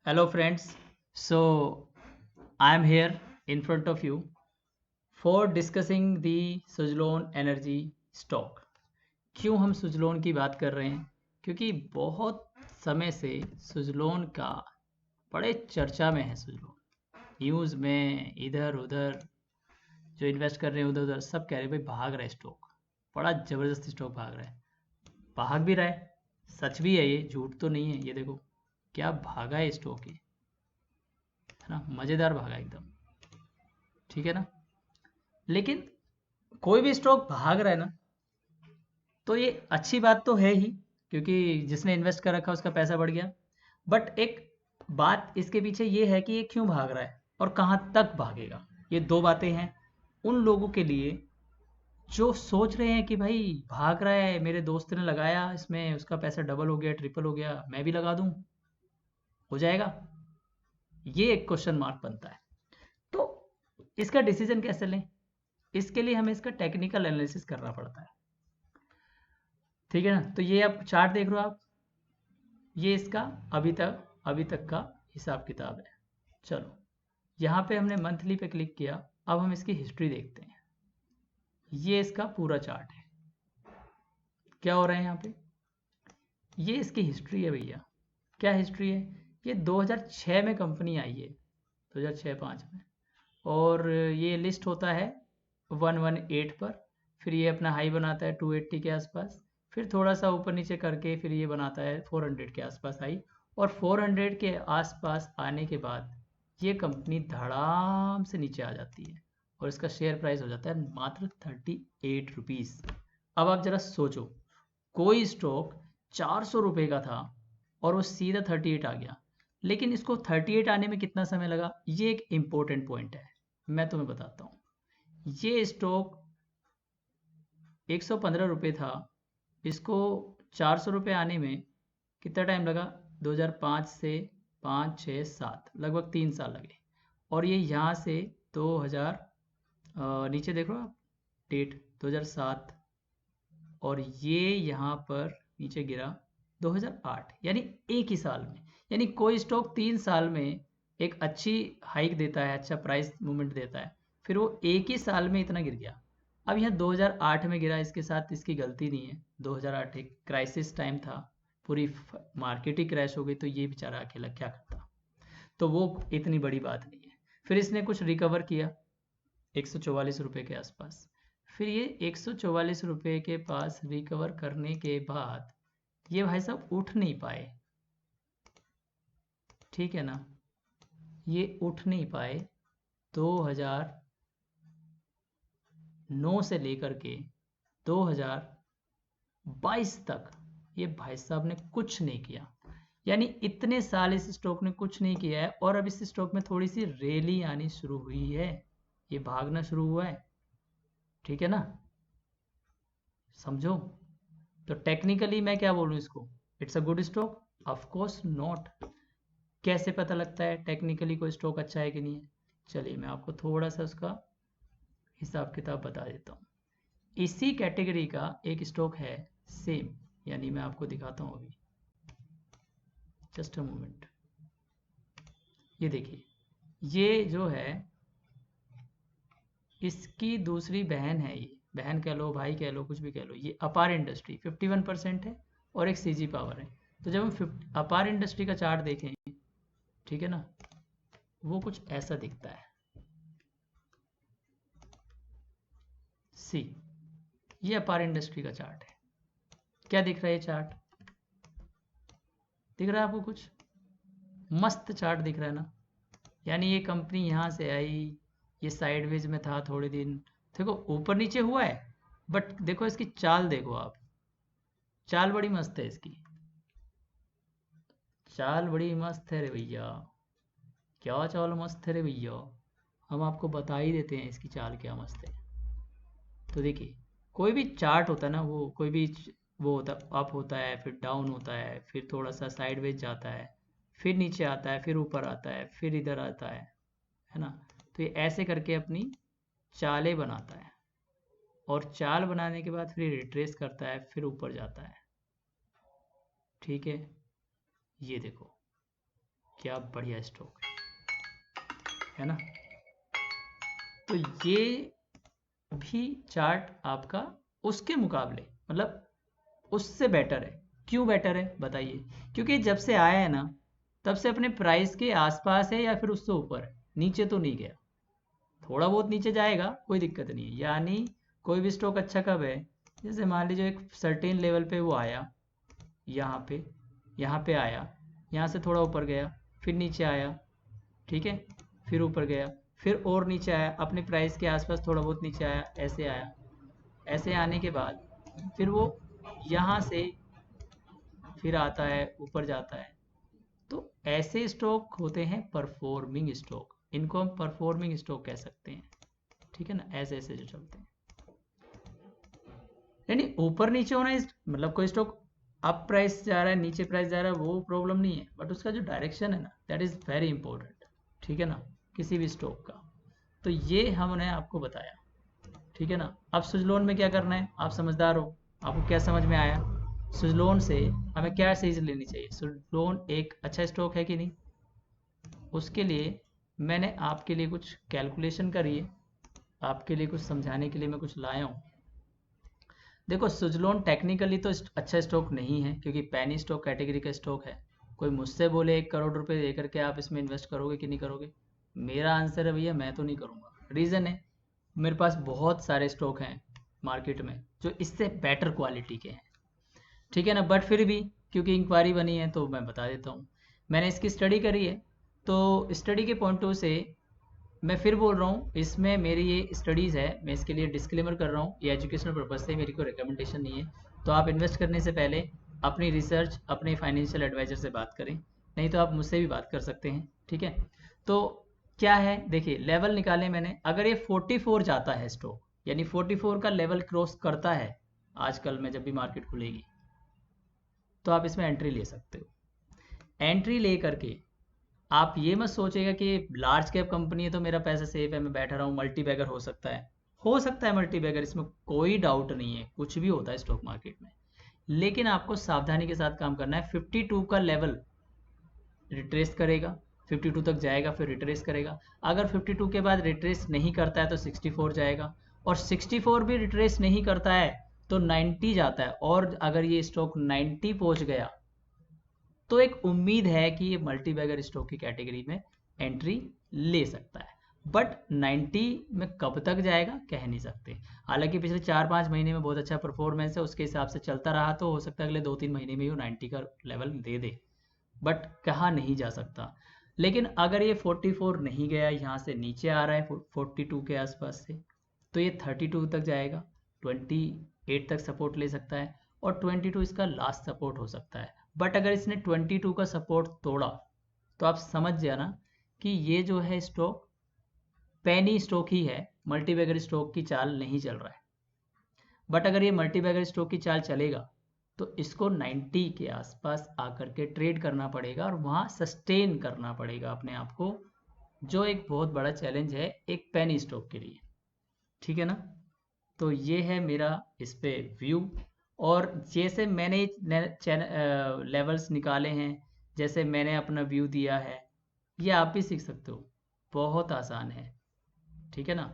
Hello friends, so I am here in front of you for discussing the Suzlon Energy stock. क्यों हम सुजलोन की बात कर रहे हैं? क्योंकि बहुत समय से सुजलोन का बड़े चर्चा में है। सुजलोन न्यूज़ में इधर उधर जो इन्वेस्ट कर रहे हैं उधर उधर सब कह रहे हैं भाई भाग रहा है स्टॉक, बड़ा ज़बरदस्त स्टॉक भाग रहा है। भाग भी रहा है, सच भी है, ये झूठ तो नहीं है। ये देखो क्या भागा है स्टॉक, ये है ना, मज़ेदार भागा एकदम। ठीक है ना। लेकिन कोई भी स्टॉक भाग रहा है ना, तो ये अच्छी बात तो है ही, क्योंकि जिसने इन्वेस्ट कर रखा उसका पैसा बढ़ गया। बट एक बात इसके पीछे ये है कि ये क्यों भाग रहा है और कहाँ तक भागेगा। ये दो बातें हैं उन लोगों के लिए जो सोच रहे हैं कि भाई भाग रहा है, मेरे दोस्त ने लगाया इसमें, उसका पैसा डबल हो गया, ट्रिपल हो गया, मैं भी लगा दूं, हो जाएगा। ये एक क्वेश्चन मार्क बनता है। तो इसका डिसीजन कैसे लें, इसके लिए हमें इसका टेक्निकल एनालिसिस करना पड़ता है। ठीक है ना। तो ये आप चार्ट देख रहे हो आप, ये इसका अभी तक का हिसाब किताब है। चलो, यहाँ पे हमने मंथली पे क्लिक किया। अब हम इसकी हिस्ट्री देखते हैं। ये इसका पूरा चार्ट है। क्या हो रहा है यहाँ पे, ये इसकी हिस्ट्री है भैया। क्या हिस्ट्री है? ये 2006 में कंपनी आई है, 2006-05 में। और ये लिस्ट होता है 118 पर। फिर ये अपना हाई बनाता है 280 के आसपास। फिर थोड़ा सा ऊपर नीचे करके फिर ये बनाता है 400 के आसपास हाई। और 400 के आसपास आने के बाद ये कंपनी धड़ाम से नीचे आ जाती है और इसका शेयर प्राइस हो जाता है मात्र 38 रुपीज़। अब आप ज़रा सोचो, कोई स्टॉक 400 रुपये का था और वो सीधा 38 आ गया। लेकिन इसको 38 आने में कितना समय लगा, ये एक इम्पोर्टेंट पॉइंट है। मैं तुम्हें बताता हूँ। ये स्टॉक 115 रुपये था, इसको 400 रुपये आने में कितना टाइम लगा? 2005 से 5, 6, 7, लगभग 3 साल लगे। और ये यहाँ से 2000, नीचे देखो आप डेट, 2007, और ये यहाँ पर नीचे गिरा 2008, यानी एक ही साल में। यानी कोई स्टॉक 3 साल में एक अच्छी हाइक देता है, अच्छा प्राइस मूवमेंट देता है, फिर वो एक ही साल में इतना गिर गया। अब यहाँ 2008 में गिरा, इसके साथ इसकी गलती नहीं है। 2008 एक क्राइसिस टाइम था, पूरी मार्केट ही क्रैश हो गई, तो ये बेचारा अकेला क्या करता। तो वो इतनी बड़ी बात नहीं है। फिर इसने कुछ रिकवर किया 144 रुपये के आसपास। फिर ये 144 रुपये के पास रिकवर करने के बाद ये भाई साहब उठ नहीं पाए। ठीक है ना, ये उठ नहीं पाए। 2009 से लेकर के 2022 तक ये भाई साहब ने कुछ नहीं किया। यानी इतने साल इस स्टॉक ने कुछ नहीं किया है, और अब इस स्टॉक में थोड़ी सी रैली आनी शुरू हुई है, ये भागना शुरू हुआ है। ठीक है ना, समझो। तो टेक्निकली मैं क्या बोलूँ इसको, it's a good stock? Of course not. कैसे पता लगता है टेक्निकली कोई स्टॉक अच्छा है कि नहीं है? चलिए मैं आपको थोड़ा सा उसका हिसाब किताब बता देता हूँ। इसी कैटेगरी का एक स्टॉक है सेम, यानी मैं आपको दिखाता हूँ अभी, जस्ट अ मोमेंट। ये देखिए, ये जो है इसकी दूसरी बहन है, ये बहन कह लो, भाई कह लो, कुछ भी कह लो। ये अपार इंडस्ट्री 51% है और एक सीजी पावर है। तो जब हम अपार इंडस्ट्री का चार्ट देखें, ठीक है ना, वो कुछ ऐसा दिखता है। सी, ये अपार इंडस्ट्री का चार्ट है। क्या दिख रहा है ये चार्ट? दिख रहा है आपको कुछ? मस्त चार्ट दिख रहा है ना। यानी ये कंपनी यहाँ से आई, ये साइडवेज में था थोड़े दिन, देखो ऊपर नीचे हुआ है, बट देखो इसकी चाल देखो आप, चाल बड़ी मस्त है इसकी, चाल बड़ी मस्त है रे भैया। क्या चाल मस्त है रे भैया, हम आपको बता ही देते हैं इसकी चाल क्या मस्त है। तो देखिए, कोई भी चार्ट होता है ना, वो कोई भी वो होता, अप होता है, फिर डाउन होता है, फिर थोड़ा सा साइडवेज जाता है, फिर नीचे आता है, फिर ऊपर आता है, फिर इधर आता है ना। तो ये ऐसे करके अपनी चालें बनाता है, और चाल बनाने के बाद फिर रिट्रेस करता है, फिर ऊपर जाता है। ठीक है, ये देखो, क्या बढ़िया स्टॉक है ना। तो ये भी चार्ट आपका उसके मुकाबले मतलब उससे बेटर है। क्यों बेटर है बताइए। क्योंकि जब से आया है ना तब से अपने प्राइस के आसपास है या फिर उससे ऊपर है, नीचे तो नहीं गया। थोड़ा बहुत नीचे जाएगा कोई दिक्कत नहीं है। यानी कोई भी स्टॉक अच्छा कब है, जैसे मान लीजिए एक सर्टेन लेवल पे वो आया, यहाँ पे आया, यहाँ से थोड़ा ऊपर गया, फिर नीचे आया, ठीक है, फिर ऊपर गया, फिर और नीचे आया, अपने प्राइस के आसपास थोड़ा बहुत नीचे आया, ऐसे आया, ऐसे आने के बाद फिर वो यहाँ से फिर आता है, ऊपर जाता है। तो ऐसे स्टॉक होते हैं परफॉर्मिंग स्टॉक, इनको हम परफॉर्मिंग स्टॉक कह सकते हैं, ठीक है ना। ऐसे ऐसे जो चलते हैं, यानी ऊपर नीचे होना मतलब कोई स्टॉक अप प्राइस जा रहा है नीचे प्राइस जा रहा है वो प्रॉब्लम नहीं है, बट उसका जो डायरेक्शन है ना दैट इज़ वेरी इंपॉर्टेंट, ठीक है ना, किसी भी स्टॉक का। तो ये हमने आपको बताया, ठीक है ना। अब सुजलोन में क्या करना है, आप समझदार हो, आपको क्या समझ में आया। सुजलोन से हमें क्या चीज़ लेनी चाहिए, सुजलोन एक अच्छा स्टॉक है कि नहीं, उसके लिए मैंने आपके लिए कुछ कैलकुलेशन करी है, आपके लिए कुछ समझाने के लिए मैं कुछ लाया हूँ। देखो सुजलोन टेक्निकली तो अच्छा स्टॉक नहीं है, क्योंकि पैनी स्टॉक कैटेगरी का स्टॉक है। कोई मुझसे बोले 1 करोड़ रुपए दे करके आप इसमें इन्वेस्ट करोगे कि नहीं करोगे, मेरा आंसर है भैया मैं तो नहीं करूँगा। रीज़न है मेरे पास बहुत सारे स्टॉक हैं मार्केट में जो इससे बेटर क्वालिटी के हैं, ठीक है ना। बट फिर भी क्योंकि इंक्वायरी बनी है तो मैं बता देता हूँ। मैंने इसकी स्टडी करी है, तो स्टडी के पॉइंट ऑफ से मैं फिर बोल रहा हूँ, इसमें मेरी ये स्टडीज़ है, मैं इसके लिए डिस्क्लेमर कर रहा हूँ, ये एजुकेशनल पर्पज़ से, मेरी कोई रिकमेंडेशन नहीं है। तो आप इन्वेस्ट करने से पहले अपनी रिसर्च अपने फाइनेंशियल एडवाइज़र से बात करें, नहीं तो आप मुझसे भी बात कर सकते हैं, ठीक है। तो क्या है देखिए, लेवल निकाले मैंने, अगर ये 44 जाता है स्टॉक, यानी 44 का लेवल क्रॉस करता है आजकल में जब भी मार्केट खुलेगी, तो आप इसमें एंट्री ले सकते हो। एंट्री ले करके आप ये मत सोचेगा कि लार्ज कैप कंपनी है तो मेरा पैसा सेफ है, मैं बैठा रहा हूँ, मल्टी बैगर हो सकता है, हो सकता है मल्टी बैगर, इसमें कोई डाउट नहीं है, कुछ भी होता है स्टॉक मार्केट में। लेकिन आपको सावधानी के साथ काम करना है। 52 का लेवल रिट्रेस करेगा, 52 तक जाएगा, फिर रिट्रेस करेगा। अगर 52 के बाद रिट्रेस नहीं करता है तो 64 जाएगा, और 64 भी रिट्रेस नहीं करता है तो 90 जाता है। और अगर ये स्टॉक 90 पहुंच गया तो एक उम्मीद है कि ये मल्टी बैगर स्टॉक की कैटेगरी में एंट्री ले सकता है। बट 90 में कब तक जाएगा कह नहीं सकते। हालांकि पिछले 4-5 महीने में बहुत अच्छा परफॉर्मेंस है, उसके हिसाब से चलता रहा तो हो सकता है अगले 2-3 महीने में ही वो 90 का लेवल दे दे, बट कहा नहीं जा सकता। लेकिन अगर ये 44 नहीं गया, यहाँ से नीचे आ रहा है 42 के आसपास से, तो ये 32 तक जाएगा, 28 तक सपोर्ट ले सकता है, और 22 इसका लास्ट सपोर्ट हो सकता है। बट अगर इसने 22 का सपोर्ट तोड़ा तो आप समझ जाना कि ये जो है स्टॉक पेनी स्टॉक ही है, मल्टीबैगर स्टॉक की चाल नहीं चल रहा है। बट अगर ये मल्टीबैगर स्टॉक की चाल चलेगा तो इसको 90 के आसपास आकर के ट्रेड करना पड़ेगा और वहाँ सस्टेन करना पड़ेगा अपने आप को, जो एक बहुत बड़ा चैलेंज है एक पेनी स्टॉक के लिए, ठीक है ना। तो ये है मेरा इस पे व्यू। और जैसे मैंने लेवल्स निकाले हैं, जैसे मैंने अपना व्यू दिया है, ये आप भी सीख सकते हो, बहुत आसान है, ठीक है ना।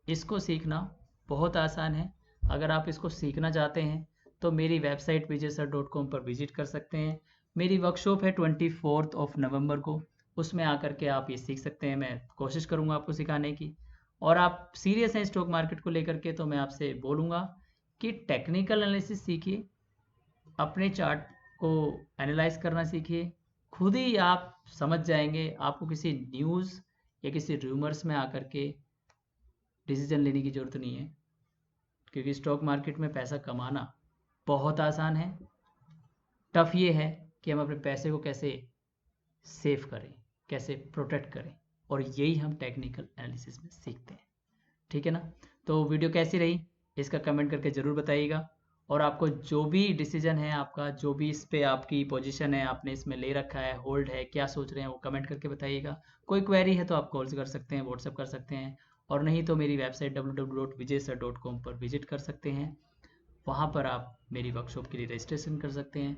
इसको सीखना बहुत आसान है। अगर आप इसको सीखना चाहते हैं तो मेरी वेबसाइट vijaysir.com पर विजिट कर सकते हैं। मेरी वर्कशॉप है 24 नवंबर को, उसमें आकर के आप ये सीख सकते हैं, मैं कोशिश करूँगा आपको सिखाने की। और आप सीरियस हैं स्टॉक मार्केट को लेकर के तो मैं आपसे बोलूँगा कि टेक्निकल एनालिसिस सीखिए, अपने चार्ट को एनालाइज करना सीखिए, खुद ही आप समझ जाएंगे। आपको किसी न्यूज़ या किसी रूमर्स में आकर के डिसीजन लेने की ज़रूरत नहीं है, क्योंकि स्टॉक मार्केट में पैसा कमाना बहुत आसान है। टफ ये है कि हम अपने पैसे को कैसे सेव करें, कैसे प्रोटेक्ट करें, और यही हम टेक्निकल एनालिसिस में सीखते हैं, ठीक है ना। तो वीडियो कैसी रही इसका कमेंट करके ज़रूर बताइएगा। और आपको जो भी डिसीजन है आपका, जो भी इस पे आपकी पोजीशन है, आपने इसमें ले रखा है, होल्ड है, क्या सोच रहे हैं, वो कमेंट करके बताइएगा। कोई क्वेरी है तो आप कॉल कर सकते हैं, व्हाट्सएप कर सकते हैं, और नहीं तो मेरी वेबसाइट www.vijaysir.com पर विजिट कर सकते हैं। वहाँ पर आप मेरी वर्कशॉप के लिए रजिस्ट्रेशन कर सकते हैं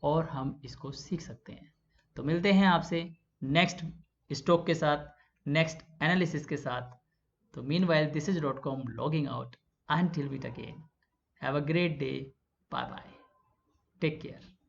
और हम इसको सीख सकते हैं। तो मिलते हैं आपसे नेक्स्ट स्टॉक के साथ, नेक्स्ट एनालिसिस के साथ। तो meanwhile this is .com logging out until we meet again. Have a great day. Bye bye. Take care.